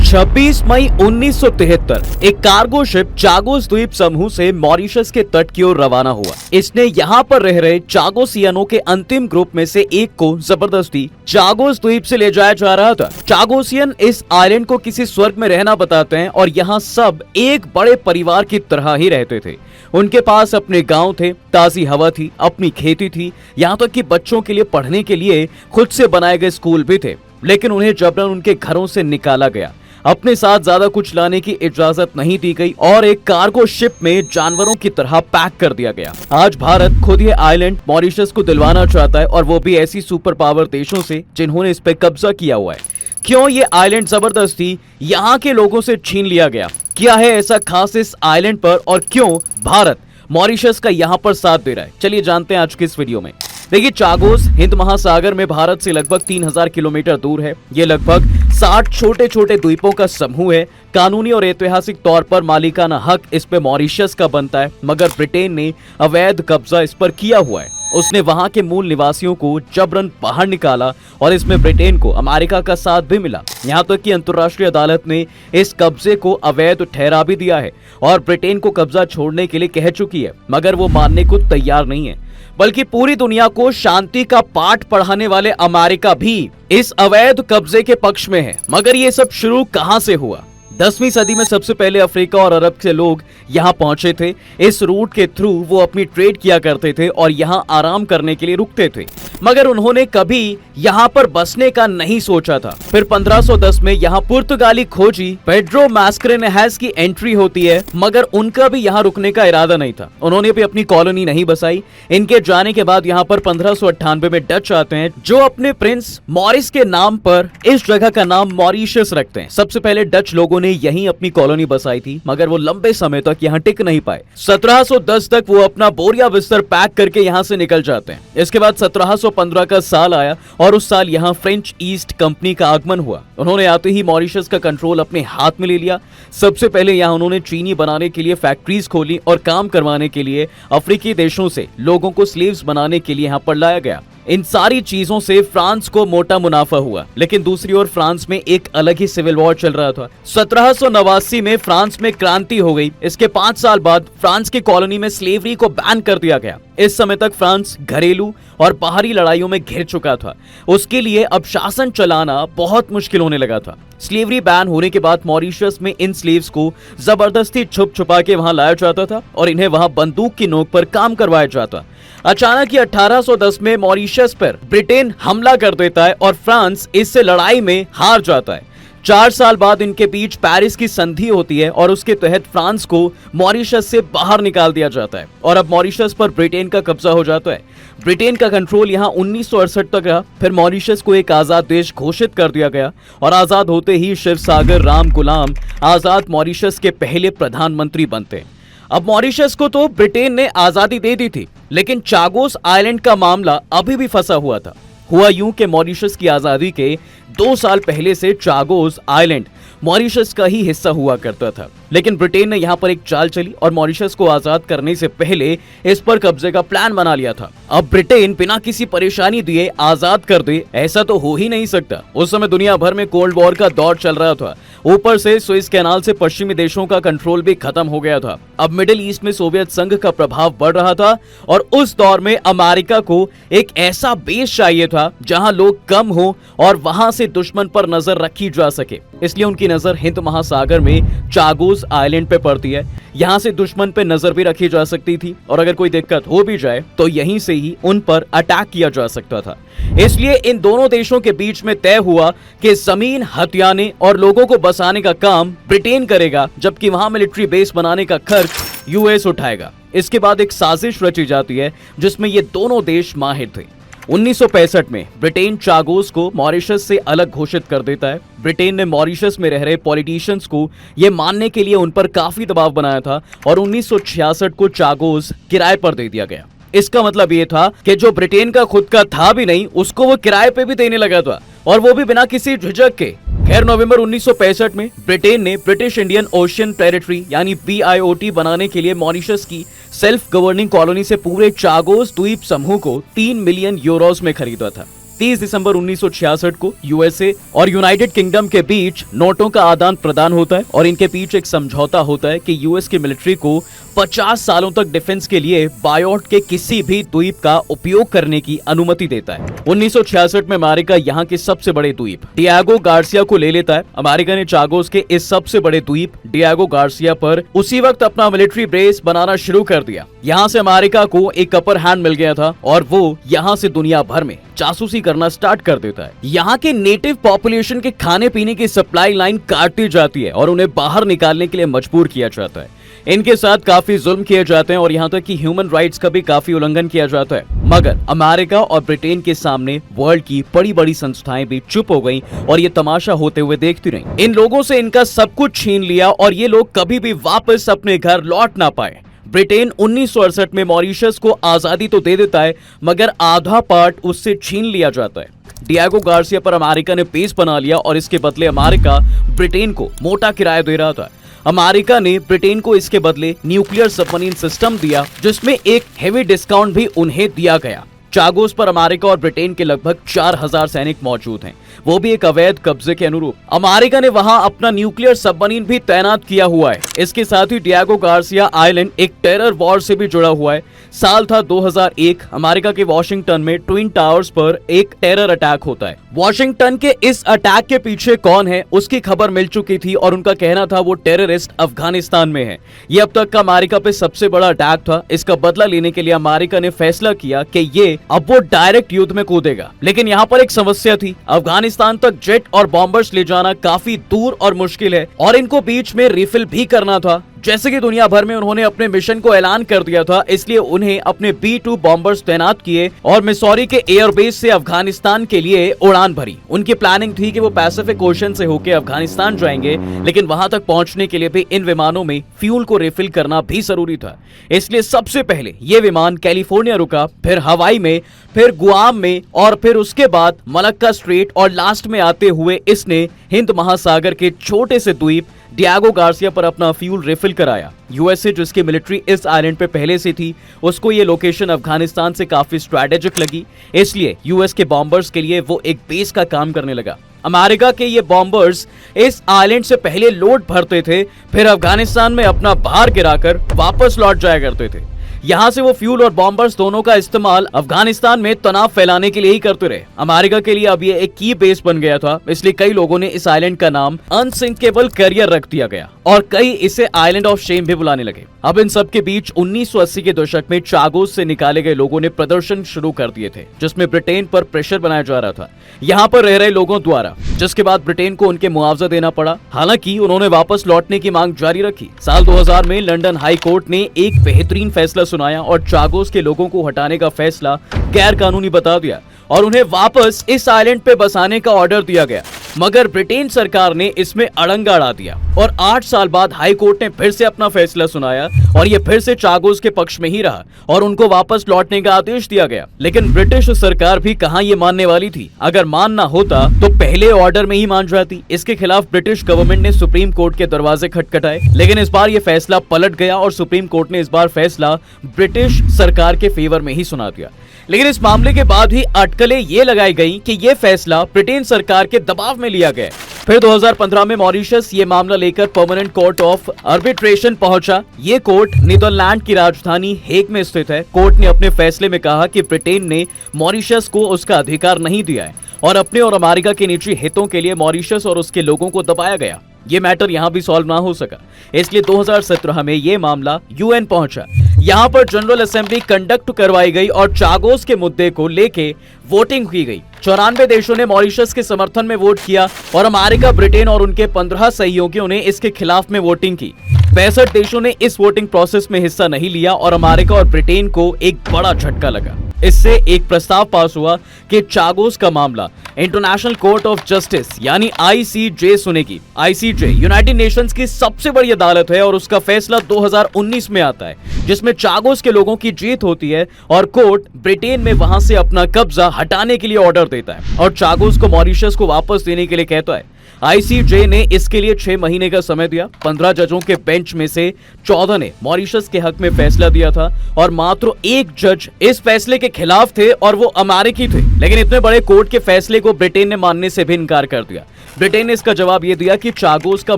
26 मई 1973 एक cargo ship Chagos द्वीप समूह से मॉरिशस के तट की ओर रवाना हुआ। इसने यहाँ पर रह रहे चागोसियनों के अंतिम ग्रुप में से एक को जबरदस्ती चागोस द्वीप से ले जाया जा रहा था। चागोसियन इस आइलैंड को किसी स्वर्ग में रहना बताते हैं और यहाँ सब एक बड़े परिवार की तरह ही रहते थे। उनके पास अपने गांव थे, ताजी हवा थी, अपनी खेती थी, यहाँ तक कि बच्चों के लिए पढ़ने के लिए खुद से बनाए गए स्कूल भी थे। लेकिन उन्हें जबरन उनके घरों से निकाला गया। अपने साथ ज्यादा कुछ लाने की इजाजत नहीं दी गई और एक कार्गो शिप में जानवरों की तरह पैक कर दिया गया। आज भारत खुद ये आइलैंड मॉरिशस को दिलवाना चाहता है और वो भी ऐसी सुपर पावर देशों से जिन्होंने इस पे कब्जा किया हुआ है। क्यों ये आइलैंड जबरदस्ती यहाँ के लोगों से छीन लिया गया? क्या है ऐसा खास इस आइलैंड पर और क्यों भारत मॉरिशस का यहाँ पर साथ दे रहा है? चलिए जानते हैं आज के इस वीडियो में। देखिए, चागोस हिंद महासागर में भारत से लगभग 3000 किलोमीटर दूर है। ये लगभग 60 छोटे छोटे द्वीपों का समूह है। कानूनी और ऐतिहासिक तौर पर मालिकाना हक इस पे मॉरिशस का बनता है, मगर ब्रिटेन ने अवैध कब्जा इस पर किया हुआ है। उसने वहां के मूल निवासियों को जबरन बाहर निकाला और इसमें ब्रिटेन को अमेरिका का साथ भी मिला। यहाँ तक कि अंतर्राष्ट्रीय अदालत ने इस कब्जे को अवैध ठहरा भी दिया है और ब्रिटेन को कब्जा छोड़ने के लिए कह चुकी है, मगर वो मानने को तैयार नहीं है। बल्कि पूरी दुनिया को शांति का पाठ पढ़ाने वाले अमेरिका भी इस अवैध कब्जे के पक्ष में है। मगर ये सब शुरू कहां से हुआ? 10वीं सदी में सबसे पहले अफ्रीका और अरब के लोग यहाँ पहुंचे थे। इस रूट के थ्रू वो अपनी ट्रेड किया करते थे और यहाँ आराम करने के लिए रुकते थे, मगर उन्होंने कभी यहाँ पर बसने का नहीं सोचा था। फिर 1510 में यहाँ पुर्तगाली खोजी पेड्रो मैस्करेनहेस की एंट्री होती है, मगर उनका भी यहाँ रुकने का इरादा नहीं था। उन्होंने भी अपनी कॉलोनी नहीं बसाई। इनके जाने के बाद यहाँ पर 1598 में डच आते हैं, जो अपने प्रिंस मॉरिस के नाम पर इस जगह का नाम मॉरिशस रखते हैं। सबसे पहले डच लोगों ने यहीं अपनी कॉलोनी बसाई थी, मगर वो लंबे समय तक यहाँ टिक नहीं पाए। 1710 तक वो अपना बोरिया बिस्तर पैक करके यहाँ से निकल जाते हैं। इसके बाद 1715 का साल आया और उस साल यहाँ फ्रेंच ईस्ट कंपनी का आगमन हुआ। उन्होंने आते ही मॉरिशस का कंट्रोल अपने हाथ में ले लिया। सबसे पहले यहाँ उन्होंने चीनी बनाने के लिए फैक्ट्रीज खोली और काम करवाने के लिए अफ्रीकी देशों से लोगों को स्लेव्स बनाने के लिए यहाँ पर लाया गया। इन सारी चीजों से फ्रांस को मोटा मुनाफा हुआ, लेकिन दूसरी ओर फ्रांस में एक अलग ही सिविल वॉर चल रहा था। 1789 में फ्रांस में क्रांति हो गई। इसके 5 साल बाद फ्रांस की कॉलोनी में स्लेवरी को बैन कर दिया गया। इस समय तक फ्रांस घरेलू और बाहरी लड़ाइयों में घिर चुका था। उसके लिए अब शासन चलाना बहुत मुश्किल होने लगा था। स्लेवरी बैन होने के बाद मॉरिशस में इन स्लेव्स को जबरदस्ती छुप छुपा के वहां लाया जाता था और इन्हें वहां बंदूक की नोक पर काम करवाया जाता। अचानक ही 1810 में मॉरिशस पर ब्रिटेन हमला कर देता है और फ्रांस इससे लड़ाई में हार जाता है। 4 साल बाद इनके बीच पेरिस की संधि होती है और उसके तहत फ्रांस को मॉरिशस से बाहर निकाल दिया जाता है और अब मॉरिशस पर ब्रिटेन का कब्जा हो जाता है। ब्रिटेन का कंट्रोल यहाँ 1968 तक रहा। फिर मॉरिशस को एक आजाद देश घोषित कर दिया गया और आजाद होते ही शिवसागर राम गुलाम आजाद मॉरिशस के पहले प्रधानमंत्री बनते। अब मॉरिशस को तो ब्रिटेन ने आजादी दे दी थी, लेकिन चागोस आइलैंड का मामला अभी भी फंसा हुआ था। हुआ यूं कि मॉरिशस की आजादी के 2 साल पहले से चागोस आइलैंड मॉरिशस का ही हिस्सा हुआ करता था, लेकिन ब्रिटेन ने यहाँ पर एक चाल चली और मॉरिशस को आजाद करने से पहले इस पर कब्जे का प्लान बना लिया था। अब ब्रिटेन बिना किसी परेशानी दिए आजाद कर दे, ऐसा तो हो ही नहीं सकता। उस समय दुनिया भर में कोल्ड वॉर का दौर चल रहा था। ऊपर से सुएज कैनाल से पश्चिमी देशों का कंट्रोल भी खत्म हो गया था। अब मिडिल ईस्ट में सोवियत संघ का प्रभाव बढ़ रहा था और उस दौर में अमेरिका को एक ऐसा बेस चाहिए था जहां लोग कम हो और वहां से दुश्मन पर नजर रखी जा सके। इसलिए उनकी नजर हिंद महासागर में चागोस आइलैंड पे पड़ती है। यहाँ से दुश्मन पे नजर भी रखी जा सकती थी और अगर कोई दिक्कत हो भी जाए तो यहीं से ही उन पर अटैक किया जा सकता था। इसलिए इन दोनों देशों के बीच में तय हुआ कि जमीन हथियाने और लोगों को बसाने का काम ब्रिटेन करेगा, जबकि वहां मिलिट्री बेस बनाने का खर्च यूएस उठाएगा। इसके बाद एक साजिश रची जाती है जिसमें ये दोनों देश माहिर थे। 1965 में ब्रिटेन चागोस को मॉरिशस से अलग घोषित कर देता है। ब्रिटेन ने मॉरिशस में रह रहे पॉलिटिशियंस को यह मानने के लिए उन पर काफी दबाव बनाया था और 1966 को चागोस किराए पर दे दिया गया। इसका मतलब ये था कि जो ब्रिटेन का खुद का था भी नहीं, उसको वो किराए पे भी देने लगा था और वो भी बिना किसी झिझक के। खैर, नवंबर 1965 में ब्रिटेन ने ब्रिटिश इंडियन ओशियन टेरिटरी यानी BIOT बनाने के लिए मॉरिशस की सेल्फ गवर्निंग कॉलोनी से पूरे चागोस द्वीप समूह को 3 मिलियन यूरोस में खरीदा था। 30 दिसंबर 1966 को यूएसए और यूनाइटेड किंगडम के बीच नोटों का आदान प्रदान होता है और इनके बीच एक समझौता होता है कि यूएस की मिलिट्री को 50 सालों तक डिफेंस के लिए बायोट के किसी भी द्वीप का उपयोग करने की अनुमति देता है। 1966 में अमेरिका यहाँ के सबसे बड़े द्वीप डिएगो गार्सिया को ले लेता है। अमेरिका ने चागोस के इस सबसे बड़े द्वीप डिएगो गार्सिया पर उसी वक्त अपना मिलिट्री बेस बनाना शुरू कर दिया। यहाँ से अमेरिका को एक अपर हैंड मिल गया था और वो यहाँ से दुनिया भर में जासूसी करना स्टार्ट कर देता है। यहाँ के नेटिव पॉपुलेशन के खाने पीने की सप्लाई लाइन काटती जाती है और उन्हें बाहर निकालने के लिए मजबूर किया जाता है। इनके साथ काफी जुल्म किए जाते हैं और यहाँ तक कि ह्यूमन राइट्स का भी काफी उल्लंघन किया जाता है। मगर अमेरिका और ब्रिटेन के सामने वर्ल्ड की बड़ी बड़ी संस्थाएं भी चुप हो गईं और ये तमाशा होते हुए देखती रहीं। इन लोगों से इनका सब कुछ छीन लिया और ये लोग कभी भी वापस अपने घर लौट ना पाए। ब्रिटेन 1968 में मॉरिशस को आजादी तो दे देता है मगर आधा पार्ट उससे छीन लिया जाता है। डिएगो गार्सिया पर अमेरिका ने बेस बना लिया और इसके बदले अमेरिका ब्रिटेन को मोटा किराया दे रहा था। अमेरिका ने ब्रिटेन को इसके बदले न्यूक्लियर सबमरीन सिस्टम दिया जिसमें एक हेवी डिस्काउंट भी उन्हें दिया गया। चागोस पर अमेरिका और ब्रिटेन के लगभग 4000 सैनिक मौजूद हैं, वो भी एक अवैध कब्जे के अनुरूप। अमेरिका ने वहां अपना न्यूक्लियर सबमरीन भी तैनात किया हुआ है। इसके साथ ही डिएगो गार्सिया आइलैंड एक टेरर वॉर से भी जुड़ा हुआ है। साल था 2001। अमेरिका के वॉशिंगटन में ट्विन टावर्स पर एक टेरर अटैक होता है। वॉशिंगटन के इस अटैक के पीछे कौन है उसकी खबर मिल चुकी थी और उनका कहना था वो टेररिस्ट अफगानिस्तान में है। ये अब तक का अमेरिका पे सबसे बड़ा अटैक था। इसका बदला लेने के लिए अमेरिका ने फैसला किया कि ये अब वो डायरेक्ट युद्ध में कूदेगा। लेकिन यहाँ पर एक समस्या थी, अफगानिस्तान तक जेट और बॉम्बर्स ले जाना काफी दूर और मुश्किल है और इनको बीच में रिफिल भी करना था। जैसे कि दुनिया भर में उन्होंने अपने मिशन को ऐलान कर दिया था, इसलिए उन्हें अपने B-2 बॉम्बर्स तैनात किए और मिसौरी के एयरबेस से अफगानिस्तान के लिए उड़ान भरी। उनकी प्लानिंग थी कि वो पैसिफिक ओशन से होकर अफगानिस्तान जाएंगे, लेकिन वहां तक पहुंचने के लिए भी इन विमानों में फ्यूल को रिफिल करना भी जरूरी था। इसलिए सबसे पहले ये विमान कैलिफोर्निया रुका, फिर हवाई में, फिर गुआम में और फिर उसके बाद मलक्का स्ट्रेट और लास्ट में आते हुए इसने हिंद महासागर के छोटे से द्वीप डिएगो गार्सिया पर अपना फ्यूल रिफिल कराया। यूएसए जिसकी मिलिट्री इस आइलैंड पे पहले से थी, उसको ये लोकेशन अफगानिस्तान से काफी स्ट्रेटेजिक लगी, इसलिए यूएस के बॉम्बर्स के लिए वो एक बेस का काम करने लगा। अमेरिका के ये बॉम्बर्स इस आइलैंड से पहले लोड भरते थे, फिर अफगानिस्तान में अपना भार गिराकर वापस लौट जाया करते थे। यहाँ से वो फ्यूल और बॉम्बर्स दोनों का इस्तेमाल अफगानिस्तान में तनाव फैलाने के लिए ही करते रहे। अमेरिका के लिए अब ये एक की बेस बन गया था, इसलिए कई लोगों ने इस आइलैंड का नाम अनसिंकेबल कैरियर रख दिया गया और कई इसे आइलैंड ऑफ शेम भी बुलाने लगे। अब इन सब के बीच 1980 के दशक में चागोस से निकाले गए लोगों ने प्रदर्शन शुरू कर दिए थे, जिसमें ब्रिटेन पर प्रेशर बनाया जा रहा था यहाँ पर रह रहे लोगों द्वारा, जिसके बाद ब्रिटेन को उनके मुआवजा देना पड़ा। हालांकि उन्होंने वापस लौटने की मांग जारी रखी। साल 2000 में लंदन हाई कोर्ट ने एक बेहतरीन फैसला सुनाया और चागोस के लोगों को हटाने का फैसला गैर कानूनी बता दिया और उन्हें वापस इस आइलैंड पे बसाने का ऑर्डर दिया गया। मगर ब्रिटेन सरकार ने इसमें अड़ंगा अड़ा दिया और 8 साल बाद हाई कोर्ट ने फिर से अपना फैसला सुनाया और ये फिर से चागोस के पक्ष में ही रहा और उनको वापस लौटने का आदेश दिया गया। लेकिन ब्रिटिश सरकार भी कहां ये मानने वाली थी। अगर मानना होता तो पहले ऑर्डर में ही मान जाती। इसके खिलाफ ब्रिटिश गवर्नमेंट ने सुप्रीम कोर्ट के दरवाजे खटखटाए, लेकिन इस बार ये फैसला पलट गया और सुप्रीम कोर्ट ने इस बार फैसला ब्रिटिश सरकार के फेवर में ही सुना दिया। लेकिन इस मामले के बाद ही अटकलें ये लगाई गई कि ये फैसला ब्रिटेन सरकार के दबाव में लिया गया। फिर 2015 में मॉरिशस ये मामला लेकर परमानेंट कोर्ट ऑफ आर्बिट्रेशन पहुंचा। ये कोर्ट नीदरलैंड की राजधानी हेग में स्थित है। कोर्ट ने अपने फैसले में कहा कि ब्रिटेन ने मॉरिशस को उसका अधिकार नहीं दिया है और अपने और अमेरिका के निजी हितों के लिए मॉरिशस और उसके लोगों को दबाया गया। ये मैटर यहाँ भी सॉल्व ना हो सका, इसलिए 2017 में ये मामला यूएन पहुंचा। यहाँ पर जनरल असेंबली कंडक्ट करवाई गई और चागोस के मुद्दे को लेके वोटिंग की गई। 94 देशों ने मॉरिशस के समर्थन में वोट किया और अमेरिका, ब्रिटेन और उनके 15 सहयोगियों ने इसके खिलाफ में वोटिंग की। 65 देशों ने इस वोटिंग प्रोसेस में हिस्सा नहीं लिया और अमेरिका और ब्रिटेन को एक बड़ा झटका लगा। इससे एक प्रस्ताव पास हुआ कि चागोस का मामला इंटरनेशनल कोर्ट ऑफ जस्टिस यानी ICJ सुनेगी। ICJ यूनाइटेड नेशंस की सबसे बड़ी अदालत है और उसका फैसला 2019 में आता है, जिसमें चागोस के लोगों की जीत होती है और कोर्ट ब्रिटेन में वहां से अपना कब्जा हटाने के लिए ऑर्डर देता है और चागोस को मॉरिशस को वापस देने के लिए कहता है। आईसीजे ने इसके लिए 6 महीने का समय दिया। 15 जजों के बेंच में से 14 ने मॉरिशस के हक में फैसला दिया था और मात्र एक जज इस फैसले के खिलाफ थे और वो अमेरिकी थे। लेकिन इतने बड़े कोर्ट के फैसले को ब्रिटेन ने मानने से भी इनकार कर दिया। ब्रिटेन ने इसका जवाब यह दिया कि चागोस का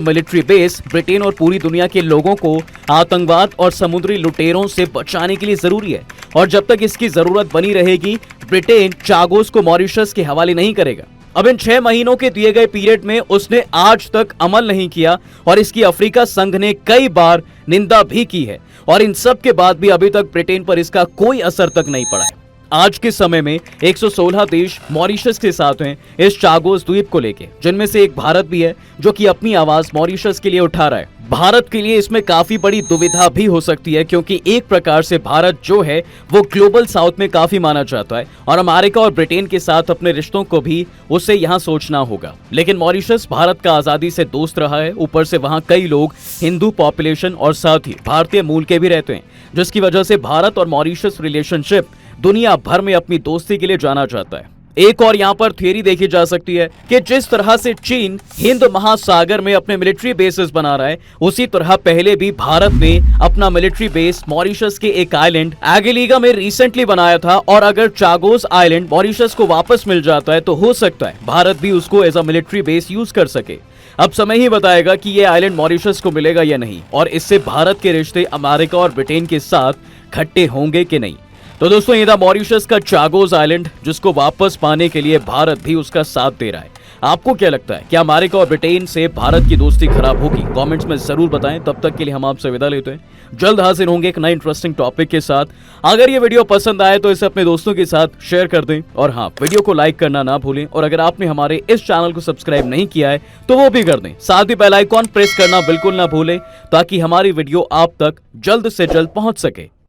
मिलिट्री बेस ब्रिटेन और पूरी दुनिया के लोगों को आतंकवाद और समुद्री लुटेरों से बचाने के लिए जरूरी है और जब तक इसकी जरूरत बनी रहेगी ब्रिटेन चागोस को मॉरिशस के हवाले नहीं करेगा। अब इन 6 महीनों के दिए गए पीरियड में उसने आज तक अमल नहीं किया और इसकी अफ्रीका संघ ने कई बार निंदा भी की है और इन सब के बाद भी अभी तक ब्रिटेन पर इसका कोई असर तक नहीं पड़ा है। आज के समय में 116 देश मॉरिशस के साथ हैं इस चागोस द्वीप को लेके, जिनमें से एक भारत भी है जो कि अपनी आवाज मॉरिशस के लिए उठा रहा है। भारत के लिए इसमें काफी बड़ी दुविधा भी हो सकती है क्योंकि एक प्रकार से भारत जो है वो ग्लोबल साउथ में काफी माना जाता है और अमेरिका और ब्रिटेन के साथ अपने रिश्तों को भी उसे यहाँ सोचना होगा। लेकिन मॉरिशस भारत का आजादी से दोस्त रहा है, ऊपर से वहाँ कई लोग हिंदू पॉपुलेशन और साथ ही भारतीय मूल के भी रहते हैं, जिसकी वजह से भारत और मॉरिशस रिलेशनशिप दुनिया भर में अपनी दोस्ती के लिए जाना जाता है। एक और यहाँ पर थियरी देखी जा सकती है कि जिस तरह से चीन हिंद महासागर में अपने मिलिट्री बेसेस बना रहा है, उसी तरह पहले भी भारत ने अपना मिलिट्री बेस मॉरिशस के एक आइलैंड एगिलीगा में रिसेंटली बनाया था और अगर चागोस आइलैंड मॉरिशस को वापस मिल जाता है तो हो सकता है भारत भी उसको as a military base use कर सके। अब समय ही बताएगा कि ये आइलैंड मॉरिशस को मिलेगा या नहीं और इससे भारत के रिश्ते अमेरिका और ब्रिटेन के साथ खट्टे होंगे कि नहीं। तो दोस्तों ये था मॉरिशस का चागोस आइलैंड, जिसको वापस पाने के लिए भारत भी उसका साथ दे रहा है। आपको क्या लगता है, क्या अमेरिका और ब्रिटेन से भारत की दोस्ती खराब होगी? कमेंट्स में जरूर बताएं। तब तक के लिए हम आपसे विदा लेते हैं। जल्द हाजिर होंगे एक नए इंटरेस्टिंग टॉपिक के साथ। अगर ये वीडियो पसंद आए तो इसे अपने दोस्तों के साथ शेयर कर दें और हाँ, वीडियो को लाइक करना ना भूलें और अगर आपने हमारे इस चैनल को सब्सक्राइब नहीं किया है तो वो भी कर दें। साथ ही बेल आइकॉन प्रेस करना बिल्कुल ना भूलें ताकि हमारी वीडियो आप तक जल्द से जल्द पहुंच सके।